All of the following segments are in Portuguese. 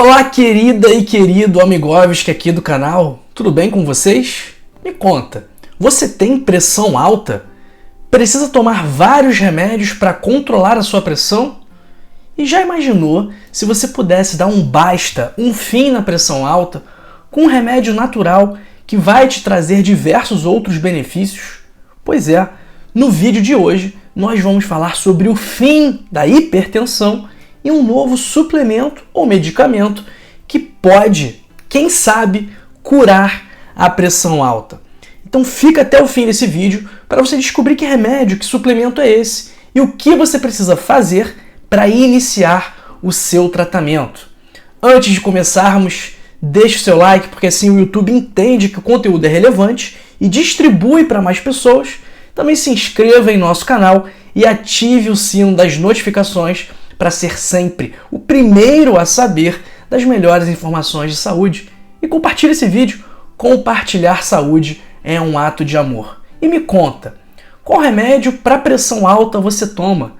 Olá, querida e querido Amigovski aqui do canal, tudo bem com vocês? Me conta, você tem pressão alta? Precisa tomar vários remédios para controlar a sua pressão? E já imaginou se você pudesse dar um basta, um fim na pressão alta, com um remédio natural que vai te trazer diversos outros benefícios? Pois é, no vídeo de hoje nós vamos falar sobre o fim da hipertensão e um novo suplemento ou medicamento que pode, quem sabe, curar a pressão alta. Então fica até o fim desse vídeo para você descobrir que remédio, que suplemento é esse e o que você precisa fazer para iniciar o seu tratamento. Antes de começarmos, deixe o seu like, porque assim o YouTube entende que o conteúdo é relevante e distribui para mais pessoas. Também se inscreva em nosso canal e ative o sino das notificações para ser sempre o primeiro a saber das melhores informações de saúde. E compartilhe esse vídeo. Compartilhar saúde é um ato de amor. E me conta, qual remédio para pressão alta você toma?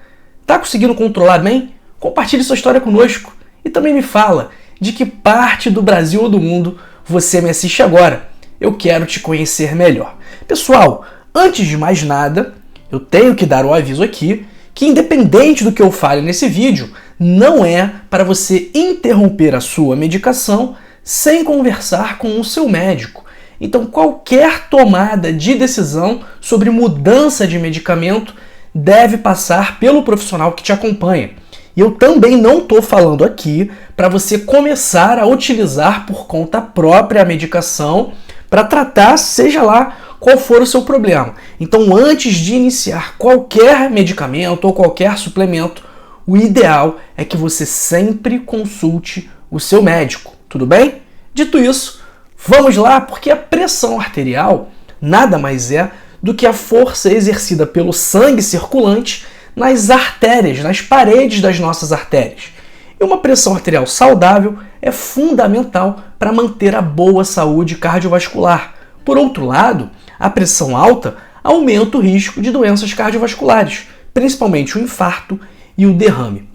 Tá conseguindo controlar bem? Compartilhe sua história conosco. E também me fala de que parte do Brasil ou do mundo você me assiste agora. Eu quero te conhecer melhor. Pessoal, antes de mais nada, eu tenho que dar um aviso aqui que, independente do que eu fale nesse vídeo, não é para você interromper a sua medicação sem conversar com o seu médico. Então, qualquer tomada de decisão sobre mudança de medicamento deve passar pelo profissional que te acompanha. E eu também não estou falando aqui para você começar a utilizar por conta própria a medicação para tratar, seja lá qual for o seu problema. Então, antes de iniciar qualquer medicamento ou qualquer suplemento, o ideal é que você sempre consulte o seu médico, tudo bem? Dito isso, vamos lá, porque a pressão arterial nada mais é do que a força exercida pelo sangue circulante nas artérias, nas paredes das nossas artérias. E uma pressão arterial saudável é fundamental para manter a boa saúde cardiovascular. Por outro lado, a pressão alta aumenta o risco de doenças cardiovasculares, principalmente o infarto e o derrame.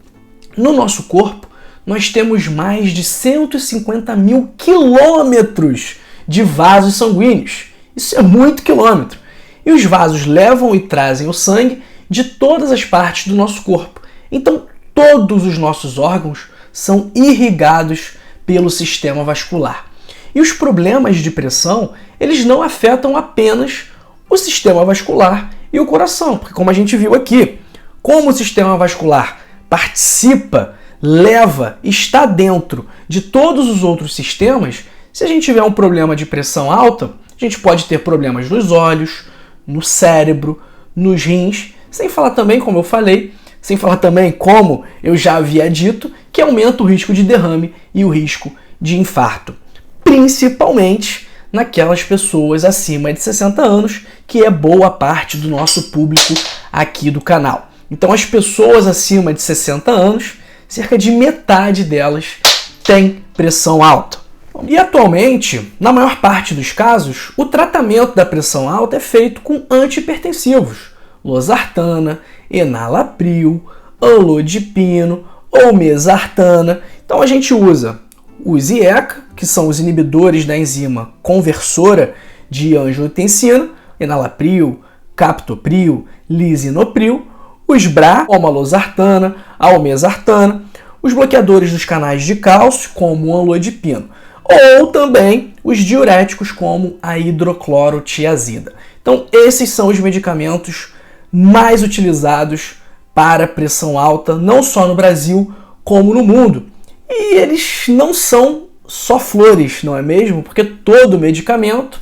No nosso corpo, nós temos mais de 150 mil quilômetros de vasos sanguíneos. Isso é muito quilômetro. E os vasos levam e trazem o sangue de todas as partes do nosso corpo. Então, todos os nossos órgãos são irrigados pelo sistema vascular. E os problemas de pressão, eles não afetam apenas o sistema vascular e o coração, porque como a gente viu aqui, como o sistema vascular participa, leva, está dentro de todos os outros sistemas, se a gente tiver um problema de pressão alta, a gente pode ter problemas nos olhos, no cérebro, nos rins, sem falar também, como eu falei, sem falar também, como eu já havia dito, que aumenta o risco de derrame e o risco de infarto. Principalmente naquelas pessoas acima de 60 anos, que é boa parte do nosso público aqui do canal. Então, as pessoas acima de 60 anos, cerca de metade delas tem pressão alta. E atualmente, na maior parte dos casos, o tratamento da pressão alta é feito com antihipertensivos, losartana, enalapril, amlodipino ou mesartana. Então, a gente usa os IECA, que são os inibidores da enzima conversora de angiotensina, enalapril, captopril, lisinopril, os BRA, como a losartana, a olmesartana, os bloqueadores dos canais de cálcio, como o amlodipino, ou também os diuréticos, como a hidroclorotiazida. Então, esses são os medicamentos mais utilizados para pressão alta, não só no Brasil, como no mundo. E eles não são só flores, não é mesmo? Porque todo medicamento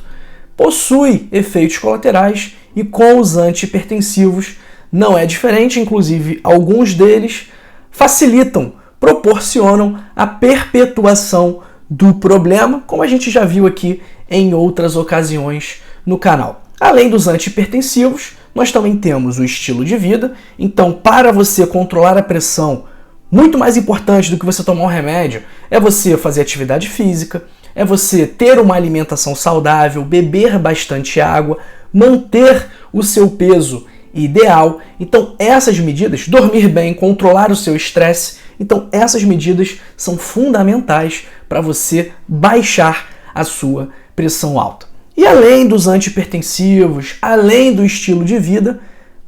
possui efeitos colaterais e com os antihipertensivos não é diferente. Inclusive, alguns deles facilitam, proporcionam a perpetuação do problema, como a gente já viu aqui em outras ocasiões no canal. Além dos antihipertensivos, nós também temos o estilo de vida. Então, para você controlar a pressão, muito mais importante do que você tomar um remédio é você fazer atividade física, é você ter uma alimentação saudável, beber bastante água, manter o seu peso ideal. Então essas medidas, dormir bem, controlar o seu estresse, então essas medidas são fundamentais para você baixar a sua pressão alta. E além dos antihipertensivos, além do estilo de vida,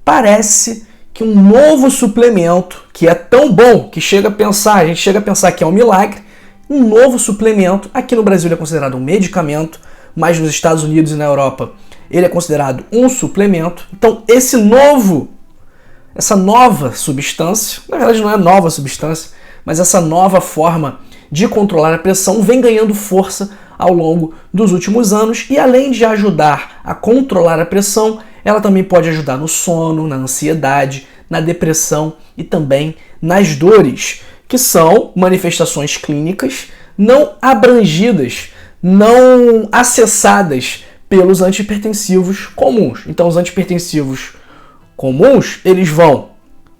parece que um novo suplemento, que é tão bom que a gente chega a pensar que é um milagre, um novo suplemento, aqui no Brasil ele é considerado um medicamento, mas nos Estados Unidos e na Europa ele é considerado um suplemento. Então essa nova substância, na verdade não é nova substância, mas essa nova forma de controlar a pressão vem ganhando força ao longo dos últimos anos e além de ajudar a controlar a pressão, ela também pode ajudar no sono, na ansiedade, na depressão e também nas dores, que são manifestações clínicas não abrangidas, não acessadas pelos antihipertensivos comuns. Então os antihipertensivos comuns, eles vão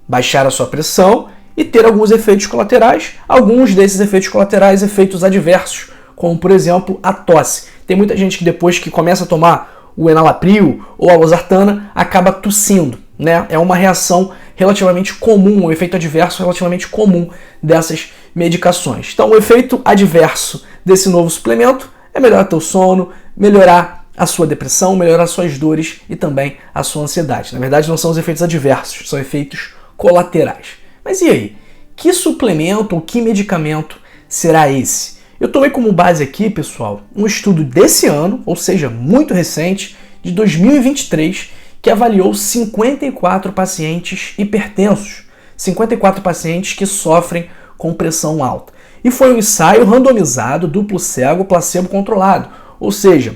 baixar a sua pressão e ter alguns efeitos colaterais, alguns desses efeitos colaterais, efeitos adversos, como por exemplo a tosse. Tem muita gente que depois que começa a tomar o enalapril ou a losartana acaba tossindo, né? É uma reação relativamente comum, um efeito adverso relativamente comum dessas medicações. Então o efeito adverso desse novo suplemento é melhorar teu sono, melhorar a sua depressão, melhorar suas dores e também a sua ansiedade. Na verdade não são os efeitos adversos, são efeitos colaterais. Mas e aí? Que suplemento ou que medicamento será esse? Eu tomei como base aqui, pessoal, um estudo desse ano, ou seja, muito recente, de 2023, que avaliou 54 pacientes hipertensos, 54 pacientes que sofrem com pressão alta. E foi um ensaio randomizado, duplo cego, placebo controlado, ou seja,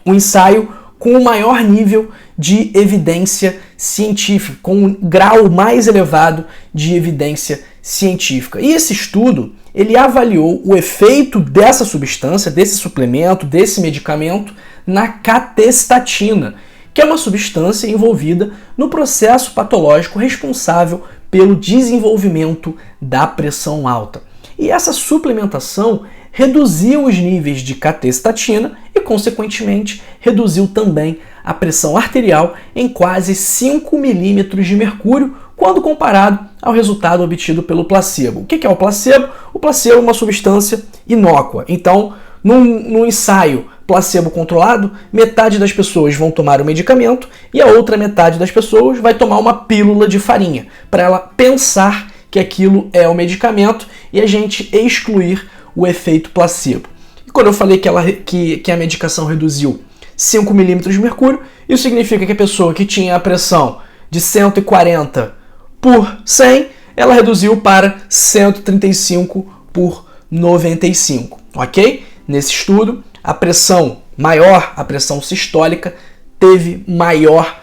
um ensaio com o maior nível de evidência científica, com um grau mais elevado de evidência científica. E esse estudo, ele avaliou o efeito dessa substância, desse suplemento, desse medicamento na catestatina, que é uma substância envolvida no processo patológico responsável pelo desenvolvimento da pressão alta. E essa suplementação reduziu os níveis de catestatina e, consequentemente, reduziu também a pressão arterial em quase 5 milímetros de mercúrio, quando comparado ao resultado obtido pelo placebo. O que é o placebo? O placebo é uma substância inócua. Então, num ensaio placebo controlado, metade das pessoas vão tomar o medicamento e a outra metade das pessoas vai tomar uma pílula de farinha, para ela pensar que aquilo é o medicamento e a gente excluir o efeito placebo. E quando eu falei que a medicação reduziu 5 milímetros de mercúrio, isso significa que a pessoa que tinha a pressão de 140 por 100, ela reduziu para 135 por 95, ok? Nesse estudo, a pressão maior, a pressão sistólica, teve maior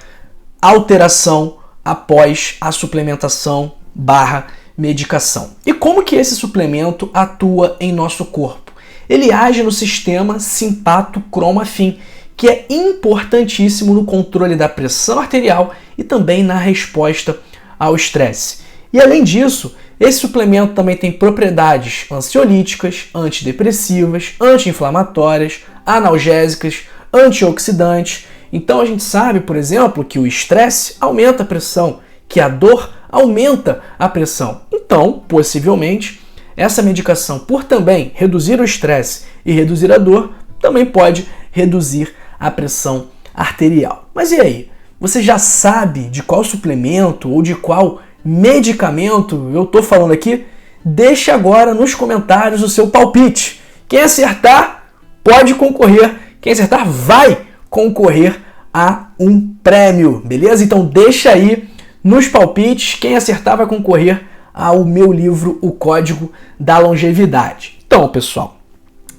alteração após a suplementação / medicação. E como que esse suplemento atua em nosso corpo? Ele age no sistema simpato-cromafim, que é importantíssimo no controle da pressão arterial e também na resposta ao estresse. E além disso, esse suplemento também tem propriedades ansiolíticas, antidepressivas, anti-inflamatórias, analgésicas, antioxidantes. Então a gente sabe, por exemplo, que o estresse aumenta a pressão, que a dor aumenta a pressão. Então, possivelmente, essa medicação, por também reduzir o estresse e reduzir a dor, também pode reduzir a pressão arterial. Mas e aí? Você já sabe de qual suplemento ou de qual medicamento eu estou falando aqui? Deixe agora nos comentários o seu palpite. Quem acertar pode concorrer. Quem acertar vai concorrer a um prêmio, beleza? Então deixa aí nos palpites. Quem acertar vai concorrer ao meu livro O Código da Longevidade. Então, pessoal,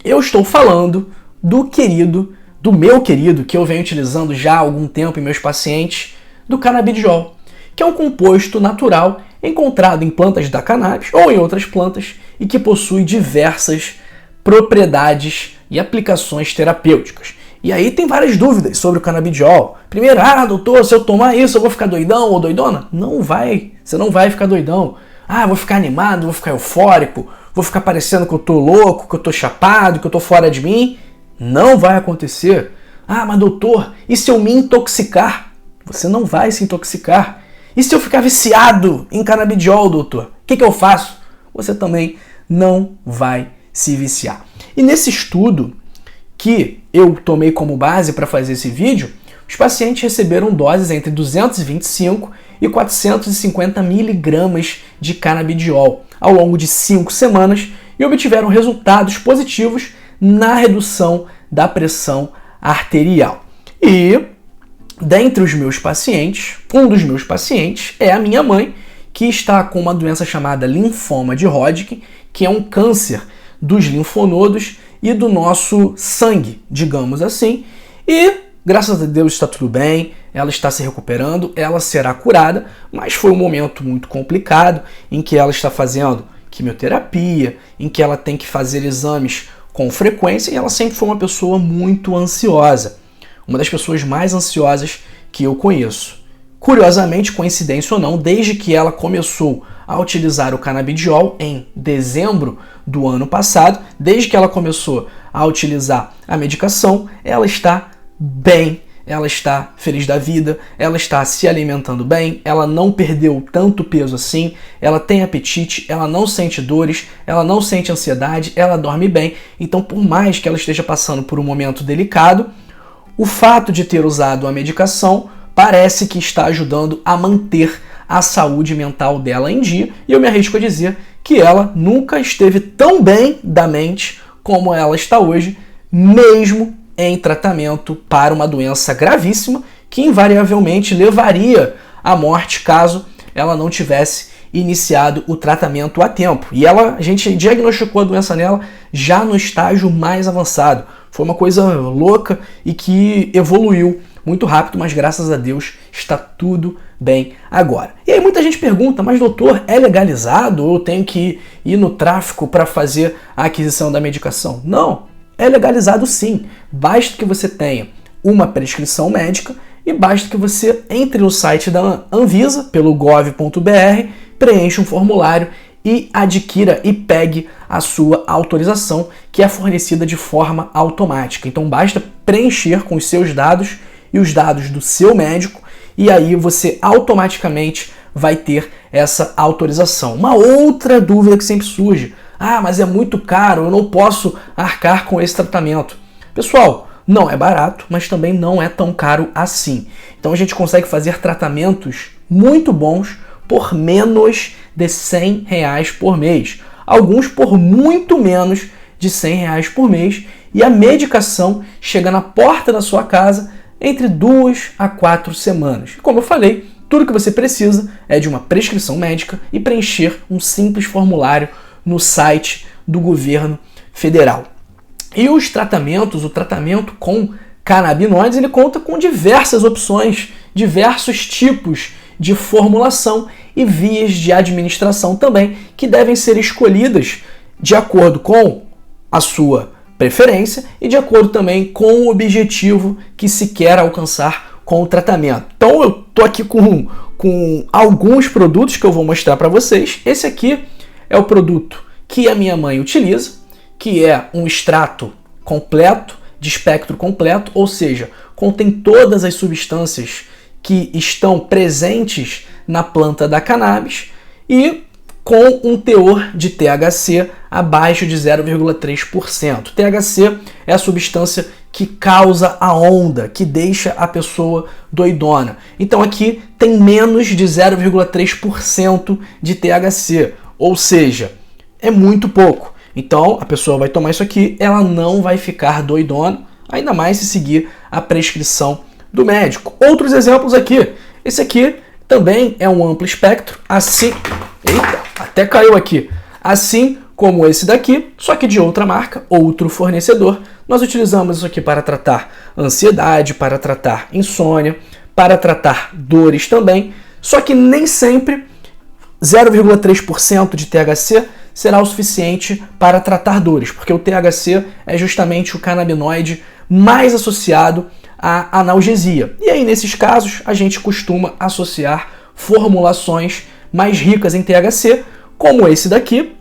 eu estou falando do meu querido, que eu venho utilizando já há algum tempo em meus pacientes, do canabidiol, que é um composto natural encontrado em plantas da cannabis ou em outras plantas e que possui diversas propriedades e aplicações terapêuticas. E aí tem várias dúvidas sobre o canabidiol. Primeiro, doutor, se eu tomar isso eu vou ficar doidão ou doidona? Não vai, você não vai ficar doidão. Vou ficar animado, vou ficar eufórico, vou ficar parecendo que eu tô louco, que eu tô chapado, que eu tô fora de mim. Não vai acontecer. Mas doutor, e se eu me intoxicar? Você não vai se intoxicar. E se eu ficar viciado em canabidiol, doutor? O que eu faço? Você também não vai se viciar. E nesse estudo que eu tomei como base para fazer esse vídeo, os pacientes receberam doses entre 225 e 450 miligramas de canabidiol ao longo de 5 semanas e obtiveram resultados positivos na redução da pressão arterial. E dentre os meus pacientes, um dos meus pacientes é a minha mãe, que está com uma doença chamada linfoma de Hodgkin, que é um câncer dos linfonodos e do nosso sangue, digamos assim. E graças a Deus está tudo bem, ela está se recuperando, ela será curada, mas foi um momento muito complicado em que ela está fazendo quimioterapia, em que ela tem que fazer exames com frequência e ela sempre foi uma pessoa muito ansiosa. Uma das pessoas mais ansiosas que eu conheço. Curiosamente, coincidência ou não, desde que ela começou a utilizar o canabidiol em dezembro do ano passado, desde que ela começou a utilizar a medicação, ela está bem, ela está feliz da vida, ela está se alimentando bem, ela não perdeu tanto peso assim, ela tem apetite, ela não sente dores, ela não sente ansiedade, ela dorme bem. Então, por mais que ela esteja passando por um momento delicado, o fato de ter usado a medicação parece que está ajudando a manter a saúde mental dela em dia, e eu me arrisco a dizer que ela nunca esteve tão bem da mente como ela está hoje, mesmo em tratamento para uma doença gravíssima que invariavelmente levaria à morte caso ela não tivesse iniciado o tratamento a tempo. E a gente diagnosticou a doença nela já no estágio mais avançado. Foi uma coisa louca e que evoluiu muito rápido, mas graças a Deus está tudo bem agora. E aí muita gente pergunta, mas doutor, é legalizado ou eu tenho que ir no tráfico para fazer a aquisição da medicação? Não, é legalizado sim. Basta que você tenha uma prescrição médica e basta que você entre no site da Anvisa, pelo gov.br, preencha um formulário e adquira e pegue a sua autorização, que é fornecida de forma automática. Então basta preencher com os seus dados e os dados do seu médico e aí você automaticamente vai ter essa autorização. Uma outra dúvida que sempre surge: ah, mas é muito caro, eu não posso arcar com esse tratamento. Pessoal, não é barato, mas também não é tão caro assim. Então a gente consegue fazer tratamentos muito bons por menos de R$100 por mês. Alguns por muito menos de R$100 por mês. E a medicação chega na porta da sua casa entre 2 a 4 semanas. Como eu falei, tudo que você precisa é de uma prescrição médica e preencher um simples formulário no site do governo federal. E os tratamentos, o tratamento com canabinoides, ele conta com diversas opções, diversos tipos de formulação e vias de administração também, que devem ser escolhidas de acordo com a sua preferência e de acordo também com o objetivo que se quer alcançar com o tratamento. Então eu tô aqui com alguns produtos que eu vou mostrar para vocês. Esse aqui é o produto que a minha mãe utiliza, que é um extrato completo, de espectro completo, ou seja, contém todas as substâncias que estão presentes na planta da cannabis e com um teor de THC abaixo de 0,3%. THC é a substância que causa a onda, que deixa a pessoa doidona. Então aqui tem menos de 0,3% de THC, ou seja, é muito pouco. Então a pessoa vai tomar isso aqui, ela não vai ficar doidona, ainda mais se seguir a prescrição do médico. Outros exemplos aqui. Esse aqui também é um amplo espectro, assim... Eita, até caiu aqui. Assim como esse daqui, só que de outra marca, outro fornecedor. Nós utilizamos isso aqui para tratar ansiedade, para tratar insônia, para tratar dores também. Só que nem sempre 0,3% de THC será o suficiente para tratar dores, porque o THC é justamente o canabinoide mais associado à analgesia. E aí, nesses casos, a gente costuma associar formulações mais ricas em THC, como esse daqui,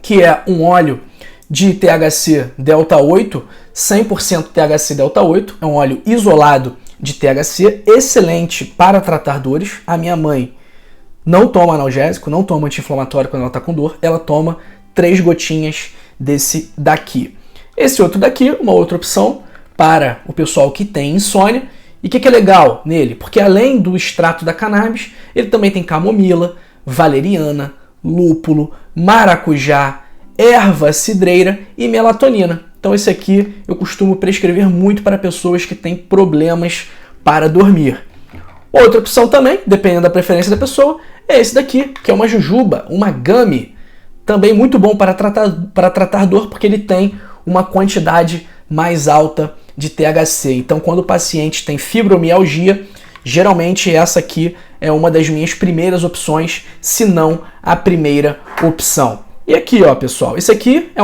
que é um óleo de THC delta 8, 100% THC delta 8, é um óleo isolado de THC, excelente para tratar dores. A minha mãe não toma analgésico, não toma anti-inflamatório quando ela está com dor, ela toma 3 gotinhas desse daqui. Esse outro daqui, uma outra opção para o pessoal que tem insônia. E o que é legal nele? Porque além do extrato da cannabis, ele também tem camomila, valeriana, lúpulo, maracujá, erva cidreira e melatonina. Então esse aqui eu costumo prescrever muito para pessoas que têm problemas para dormir. Outra opção também, dependendo da preferência da pessoa, é esse daqui, que é uma jujuba, uma gummy. Também muito bom para tratar dor, porque ele tem uma quantidade mais alta de THC. Então quando o paciente tem fibromialgia, geralmente essa aqui é uma das minhas primeiras opções, se não a primeira opção. E aqui, ó, pessoal, esse aqui é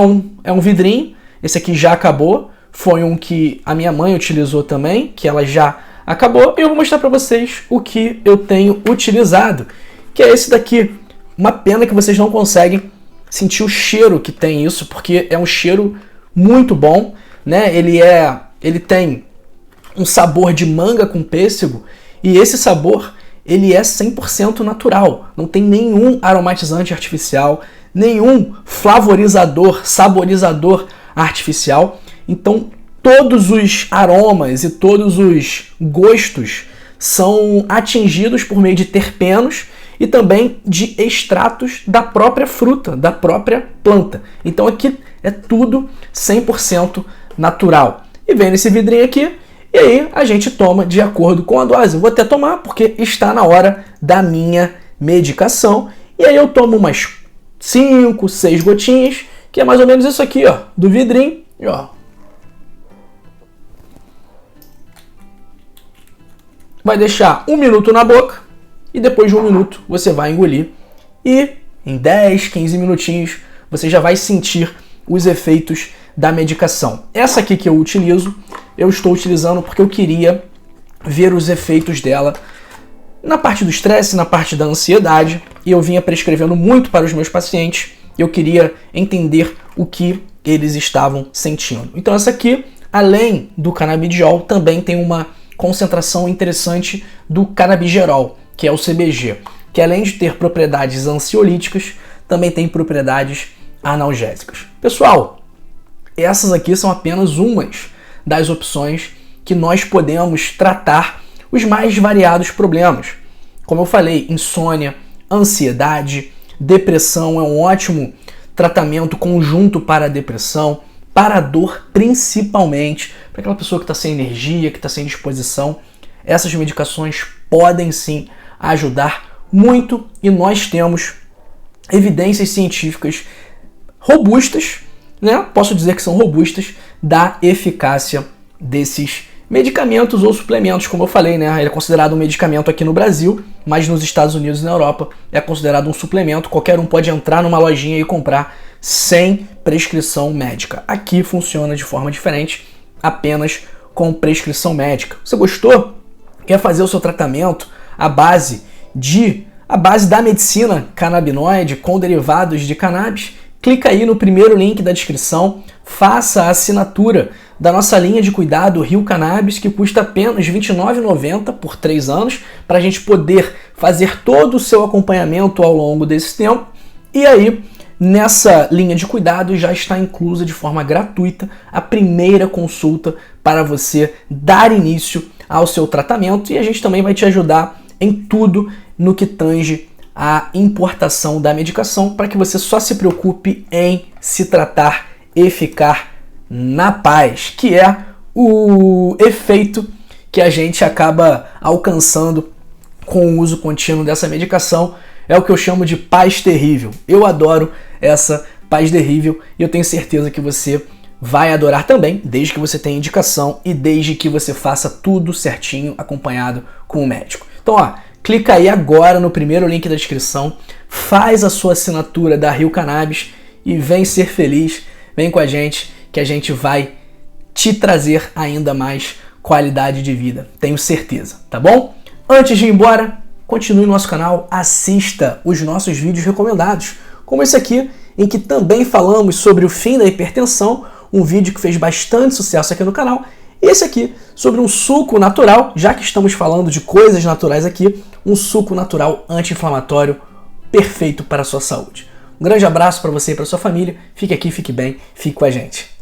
um vidrinho, esse aqui já acabou, foi um que a minha mãe utilizou também, que ela já acabou, e eu vou mostrar para vocês o que eu tenho utilizado, que é esse daqui. Uma pena que vocês não conseguem sentir o cheiro que tem isso, porque é um cheiro muito bom, né? Ele tem um sabor de manga com pêssego, e esse sabor ele é 100% natural, não tem nenhum aromatizante artificial, nenhum flavorizador, saborizador artificial. Então todos os aromas e todos os gostos são atingidos por meio de terpenos e também de extratos da própria fruta, da própria planta. Então aqui é tudo 100% natural. E vem nesse vidrinho aqui, e aí a gente toma de acordo com a dose. Eu vou até tomar porque está na hora da minha medicação. E aí eu tomo umas 5, 6 gotinhas, que é mais ou menos isso aqui, ó, do vidrinho. E, ó, vai deixar 1 minuto na boca e depois de 1 minuto você vai engolir. E em 10, 15 minutinhos você já vai sentir os efeitos da medicação. Essa aqui que eu utilizo, eu estou utilizando porque eu queria ver os efeitos dela na parte do estresse, na parte da ansiedade, e eu vinha prescrevendo muito para os meus pacientes, eu queria entender o que eles estavam sentindo. Então essa aqui, além do canabidiol, também tem uma concentração interessante do canabigerol, que é o CBG, que além de ter propriedades ansiolíticas, também tem propriedades analgésicas. Pessoal, essas aqui são apenas umas das opções que nós podemos tratar os mais variados problemas. Como eu falei, insônia, ansiedade, depressão é um ótimo tratamento conjunto para a depressão, para a dor principalmente, para aquela pessoa que está sem energia, que está sem disposição. Essas medicações podem sim ajudar muito e nós temos evidências científicas robustas, né? Posso dizer que são robustas, da eficácia desses medicamentos ou suplementos, como eu falei, né? Ele é considerado um medicamento aqui no Brasil, mas nos Estados Unidos e na Europa é considerado um suplemento. Qualquer um pode entrar numa lojinha e comprar sem prescrição médica. Aqui funciona de forma diferente, apenas com prescrição médica. Você gostou? Quer fazer o seu tratamento à base da medicina canabinoide com derivados de cannabis? Clica aí no primeiro link da descrição, faça a assinatura da nossa linha de cuidado Rio Cannabis, que custa apenas R$ 29,90 por 3 anos, para a gente poder fazer todo o seu acompanhamento ao longo desse tempo. E aí, nessa linha de cuidado já está inclusa de forma gratuita a primeira consulta para você dar início ao seu tratamento, e a gente também vai te ajudar em tudo no que tange a importação da medicação, para que você só se preocupe em se tratar e ficar na paz, que é o efeito que a gente acaba alcançando com o uso contínuo dessa medicação. É o que eu chamo de paz terrível. Eu adoro essa paz terrível e eu tenho certeza que você vai adorar também, desde que você tenha indicação e desde que você faça tudo certinho, acompanhado com o médico. Então, ó, clica aí agora no primeiro link da descrição, faz a sua assinatura da Rio Cannabis e vem ser feliz, vem com a gente que a gente vai te trazer ainda mais qualidade de vida, tenho certeza, tá bom? Antes de ir embora, continue no nosso canal, assista os nossos vídeos recomendados, como esse aqui, em que também falamos sobre o fim da hipertensão, um vídeo que fez bastante sucesso aqui no canal, E esse aqui sobre um suco natural, já que estamos falando de coisas naturais aqui, um suco natural anti-inflamatório perfeito para a sua saúde. Um grande abraço para você e para sua família. Fique aqui, fique bem, fique com a gente.